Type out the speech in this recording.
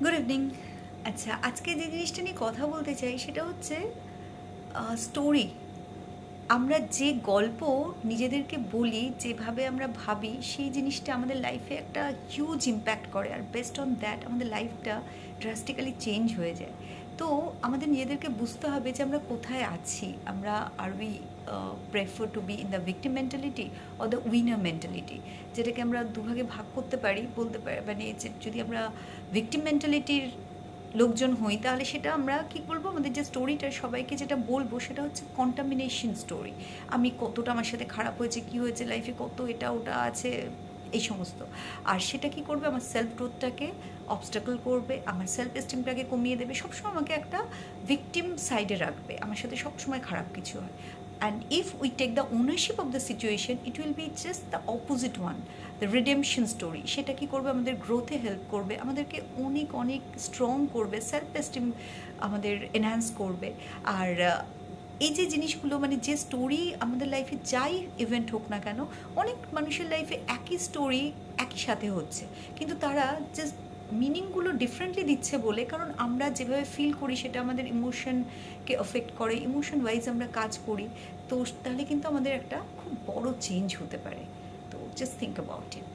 Good evening. আচ্ছা, আজকে যে জিনিসটা নিয়ে কথা বলতে চাই সেটা হচ্ছে স্টোরি। আমরা যে গল্প নিজেদেরকে বলি, যেভাবে আমরা ভাবি, সেই জিনিসটা আমাদের লাইফে একটা হিউজ ইম্প্যাক্ট করে, আর বেস্ট অন দ্যাট আমাদের লাইফটা ড্রাস্টিক্যালি চেঞ্জ হয়ে যায়। তো আমাদের নিজেদেরকে বুঝতে হবে যে আমরা কোথায় আছি। আমরা আর we prefer to be in the victim mentality or the winner mentality, যেটাকে আমরা দুভাগে ভাগ করতে পারি, বলতে পারি। মানে যদি আমরা ভিক্টিম মেন্টালিটির লোকজন হই, তাহলে সেটা আমরা কী বলবো, আমাদের যে স্টোরিটা সবাইকে যেটা বলবো সেটা হচ্ছে কন্টামিনেশন স্টোরি। আমি কতটা, আমার সাথে খারাপ হয়েছে, কী হয়েছে লাইফে, কত এটা ওটা আছে, এই সমস্ত। আর সেটা কি করবে, আমার সেলফ গ্রোথটাকে অবস্টাকল করবে, আমার সেলফ এস্টিমটাকে কমিয়ে দেবে, সবসময় আমাকে একটা ভিকটিম সাইডে রাখবে, আমার সাথে সবসময় খারাপ কিছু হয়। And if we take the ownership of the situation, it will be just the opposite one, the redemption story. সেটা কি করবে, আমাদের গ্রোথে হেল্প করবে, আমাদেরকে অনেক অনেক স্ট্রং করবে, সেলফ এস্টিম আমাদের এনহ্যান্স করবে। আর এই যে জিনিসগুলো, মানে যে স্টোরি আমাদের লাইফে যাই ইভেন্ট হোক না কেন, অনেক মানুষের লাইফে একই স্টোরি একই সাথে হচ্ছে, কিন্তু তারা জাস্ট মিনিংগুলো ডিফারেন্টলি দিচ্ছে বলে, কারণ আমরা যেভাবে ফিল করি সেটা আমাদের ইমোশনকে এফেক্ট করে, ইমোশন ওয়াইজ আমরা কাজ করি। তো তাহলে কিন্তু আমাদের একটা খুব বড় চেঞ্জ হতে পারে। তো জাস্ট থিঙ্ক অ্যাবাউট ইট।